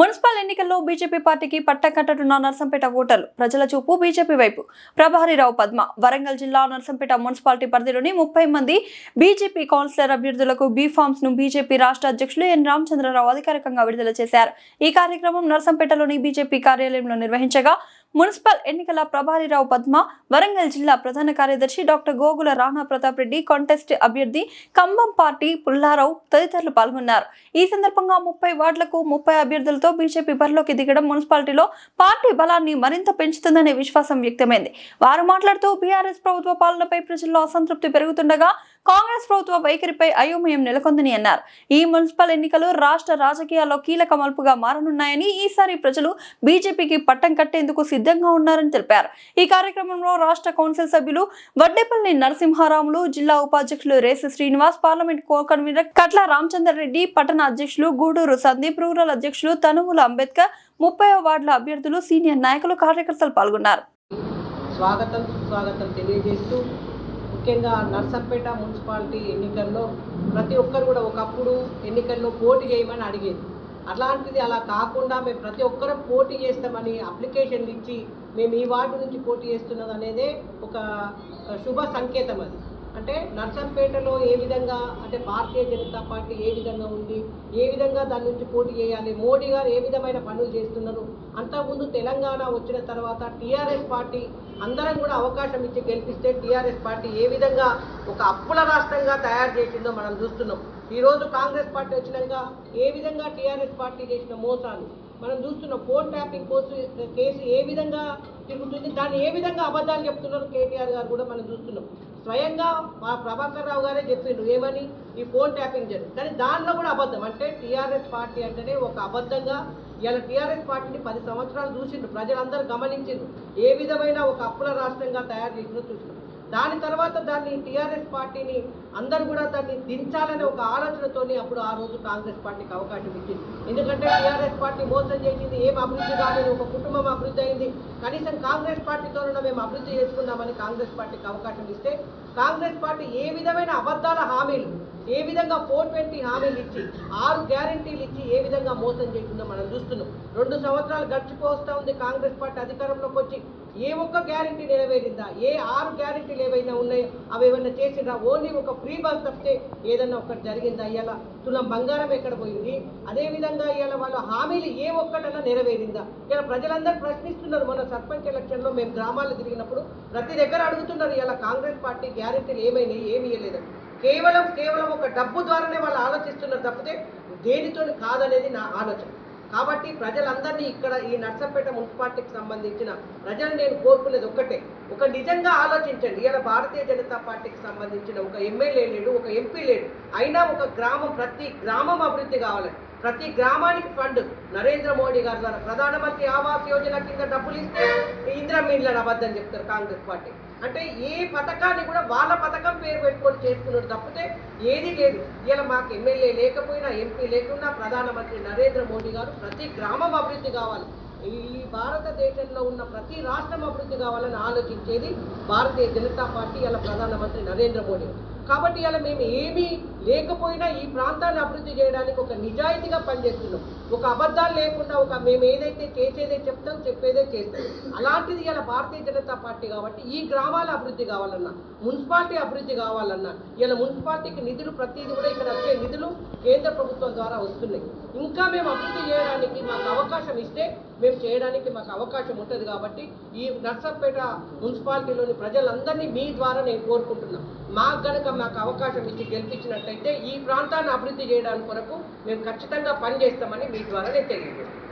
Municipal ఎన్నికల్లో BJP పార్టీకి పట్టకట్టనున్న నర్సంపేట ఓటర్లు ప్రజల చూపు బీజేపీ వైపు. ప్రభారిరావు పద్మ. వరంగల్ జిల్లా నర్సంపేట మున్సిపాలిటీ పరిధిలోని 30 మంది బీజేపీ కౌన్సిలర్ అభ్యర్థులకు బీ ఫార్మ్స్ ను బీజేపీ రాష్ట్ర అధ్యక్షులు ఎన్ రామచంద్రరావు అధికారికంగా విడుదల చేశారు. ఈ కార్యక్రమం నర్సంపేటలోని బీజేపీ కార్యాలయంలో నిర్వహించగా మున్సిపల్ ఎన్నికల ప్రభారిరావు పద్మ, వరంగల్ జిల్లా ప్రధాన కార్యదర్శి డాక్టర్ గోగుల రాణా ప్రతాప్ రెడ్డి, కాంటెస్ట్ అభ్యర్థి కంబం పార్టీ పుల్లారావు తదితరులు పాల్గొన్నారు. ఈ సందర్భంగా 30 వార్డులకు 30 అభ్యర్థులతో బీజేపీ బరిలోకి దిగడం మున్సిపాలిటీలో పార్టీ బలాన్ని మరింత పెంచుతుందనే విశ్వాసం వ్యక్తమైంది. వారు మాట్లాడుతూ బీఆర్ఎస్ ప్రభుత్వ పాలనపై ప్రజల్లో అసంతృప్తి పెరుగుతుండగా కాంగ్రెస్ ప్రభుత్వ వైఖరిపై అయోమయం నెలకొందని అన్నారు. ఈ మున్సిపల్ ఎన్నికలు రాష్ట్ర రాజకీయాల్లో కీలక మలుపుగా మారనున్నాయని, ఈసారి ప్రజలు బీజేపీకి పట్టం కట్టేందుకు సిద్ధంగా ఉన్నారని తెలిపారు. ఈ కార్యక్రమంలో రాష్ట్ర కౌన్సిల్ సభ్యులు వడ్డేపల్లి నరసింహారాములు, జిల్లా ఉపాధ్యక్షులు రేసి శ్రీనివాస్, పార్లమెంట్ కో కన్వీనర్ కట్ల రామచందర్ రెడ్డి, పట్టణ అధ్యక్షులు గూడూరు సందీప్, రూరల్ అధ్యక్షులు తనువుల అంబేద్కర్, 30వ వార్డుల అభ్యర్థులు, సీనియర్ నాయకులు, కార్యకర్తలు పాల్గొన్నారు. స్వాగతం సుస్వాగతం తెలియజేస్తూ, ముఖ్యంగా నర్సంపేట మున్సిపాలిటీ ఎన్నికల్లో ప్రతి ఒక్కరు కూడా ఒకప్పుడు ఎన్నికల్లో పోటీ చేయమని అడిగేది. అలాంటిది అలా కాకుండా మేము ప్రతి ఒక్కరం పోటీ చేస్తామని అప్లికేషన్లు ఇచ్చి మేము ఈ వార్డు నుంచి పోటీ చేస్తున్నది అనేదే ఒక శుభ సంకేతం. అది అంటే నర్సంపేటలో ఏ విధంగా అంటే భారతీయ జనతా పార్టీ ఏ విధంగా ఉంది, ఏ విధంగా దాని నుంచి పోటీ చేయాలి, మోడీ గారు ఏ విధమైన పనులు చేస్తున్నారు, అంతకుముందు తెలంగాణ వచ్చిన తర్వాత టీఆర్ఎస్ పార్టీ అందరం కూడా అవకాశం ఇచ్చి గెలిపిస్తే టీఆర్ఎస్ పార్టీ ఏ విధంగా ఒక అప్పుల రాష్ట్రంగా తయారు చేసిందో మనం చూస్తున్నాం. ఈరోజు కాంగ్రెస్ పార్టీ వచ్చినాక ఏ విధంగా టీఆర్ఎస్ పార్టీ చేసిన మోసాలు మనం చూస్తున్నాం. ఫోన్ ట్యాపింగ్ కేసు ఏ విధంగా తిరుగుతుంది, దాన్ని ఏ విధంగా అబద్ధాలు చెప్తున్నారు కేటీఆర్ గారు కూడా మనం చూస్తున్నాం. స్వయంగా మా ప్రభాకర్ రావు గారే చెప్పిండ్రు ఏమని, ఈ ఫోన్ ట్యాపింగ్ జరిగింది, కానీ దానిలో కూడా అబద్ధం. అంటే టీఆర్ఎస్ పార్టీ అంటేనే ఒక అబద్ధంగా ఇలా టీఆర్ఎస్ పార్టీని 10 సంవత్సరాలు చూసిండ్రు, ప్రజలందరూ గమనించిండ్రు ఏ విధమైన ఒక అప్పుల రాష్ట్రంగా తయారు చేసిందో చూసినాం. దాని తర్వాత దాన్ని టీఆర్ఎస్ పార్టీని అందరూ కూడా దాన్ని దించాలనే ఒక ఆలోచనతోని అప్పుడు ఆ రోజు కాంగ్రెస్ పార్టీకి అవకాశం ఇచ్చింది. ఎందుకంటే టీఆర్ఎస్ పార్టీ మోసం చేసింది, ఏం అభివృద్ధి కాలేదు, ఒక కుటుంబం అభివృద్ధి అయింది, కనీసం కాంగ్రెస్ పార్టీతోనైనా మేము అభివృద్ధి చేసుకుందామని కాంగ్రెస్ పార్టీకి అవకాశం ఇస్తే కాంగ్రెస్ పార్టీ ఏ విధమైన అబద్ధాల హామీలు, ఏ విధంగా 420 హామీలు ఇచ్చి 6 గ్యారంటీలు ఇచ్చి ఏ విధంగా మోసం చేసిందో మనం చూస్తున్నాం. 2 సంవత్సరాలు గడిచిపోస్తూ ఉంది కాంగ్రెస్ పార్టీ అధికారంలోకి వచ్చి. ఏ ఒక్క గ్యారంటీ నెరవేరిందా? ఏ 6 గ్యారంటీలు ఏవైనా ఉన్నాయో అవి ఏమైనా చేసిందా? ఓన్లీ ఒక ఫ్రీ బస్ తప్పితే ఏదన్నా ఒకటి జరిగిందా? ఇలా తులం బంగారం ఎక్కడ పోయింది? అదేవిధంగా ఇలా వాళ్ళ హామీలు ఏ ఒక్కటన్నా నెరవేరిందా? ఇలా ప్రజలందరూ ప్రశ్నిస్తున్నారు. మన సర్పంచ్ ఎలక్షన్లో మేము గ్రామాల్లో తిరిగినప్పుడు ప్రతి దగ్గర అడుగుతున్నారు, ఇలా కాంగ్రెస్ పార్టీ గ్యారంటీలు ఏమైనాయి, ఏమి ఇవ్వలేదని. కేవలం ఒక డబ్బు ద్వారానే వాళ్ళు ఆలోచిస్తున్నారు తప్పితే దేనితో కాదనేది నా ఆలోచన. కాబట్టి ప్రజలందరినీ ఇక్కడ ఈ నర్సంపేట మున్సిపాలిటీకి సంబంధించిన ప్రజలు నేను కోరుకునేది ఒక్కటే, ఒక నిజంగా ఆలోచించండి. ఇలా భారతీయ జనతా పార్టీకి సంబంధించిన ఒక ఎమ్మెల్యే లేడు, ఒక ఎంపీ లేడు, అయినా ఒక గ్రామం, ప్రతి గ్రామం అభివృద్ధి కావాలి, ప్రతి గ్రామానికి ఫండ్ నరేంద్ర మోడీ గారి ద్వారా ప్రధానమంత్రి ఆవాస్ యోజన కింద డబ్బులు ఇస్తే ఇందిరమ్మ ఇళ్ళని అబద్ధం చెప్తారు కాంగ్రెస్ పార్టీ. అంటే ఏ పథకాన్ని కూడా వాళ్ళ పథకం పేరు పెట్టుకొని చేసుకున్నాడు తప్పితే ఏది లేదు. ఇలా మాకు ఎమ్మెల్యే లేకపోయినా, ఎంపీ లేకున్నా ప్రధానమంత్రి నరేంద్ర మోడీ గారు ప్రతి గ్రామం అభివృద్ధి కావాలి, ఈ భారతదేశంలో ఉన్న ప్రతి రాష్ట్రం అభివృద్ధి కావాలని ఆలోచించేది భారతీయ జనతా పార్టీ, ఇలా ప్రధానమంత్రి నరేంద్ర మోడీ. కాబట్టి ఇలా మేము ఏమీ లేకపోయినా ఈ ప్రాంతాన్ని అభివృద్ధి చేయడానికి ఒక నిజాయితీగా పనిచేస్తున్నాం. ఒక అబద్ధాలు లేకుండా ఒక మేము ఏదైతే చేసేదే చెప్తాం, చెప్పేదే చేస్తాం. అలాంటిది ఇలా భారతీయ జనతా పార్టీ కాబట్టి ఈ గ్రామాల అభివృద్ధి కావాలన్నా, మున్సిపాలిటీ అభివృద్ధి కావాలన్నా, ఇలా మున్సిపాలిటీకి నిధులు ప్రతిదీ కూడా ఇక్కడ వచ్చే నిధులు కేంద్ర ప్రభుత్వం ద్వారా వస్తున్నాయి. ఇంకా మేము అభివృద్ధి చేయడానికి మాకు అవకాశం ఇస్తే మేము చేయడానికి మాకు అవకాశం ఉంటుంది. కాబట్టి ఈ నర్సంపేట మున్సిపాలిటీలోని ప్రజలందరినీ మీ ద్వారా నేను కోరుకుంటున్నాను, మాకు అవకాశం ఇచ్చి గెలిపించినట్లయితే ఈ ప్రాంతాన్ని అభివృద్ధి చేయడానికి కొరకు మేము ఖచ్చితంగా పనిచేస్తామని మీ ద్వారా నేను తెలియజేస్తాను.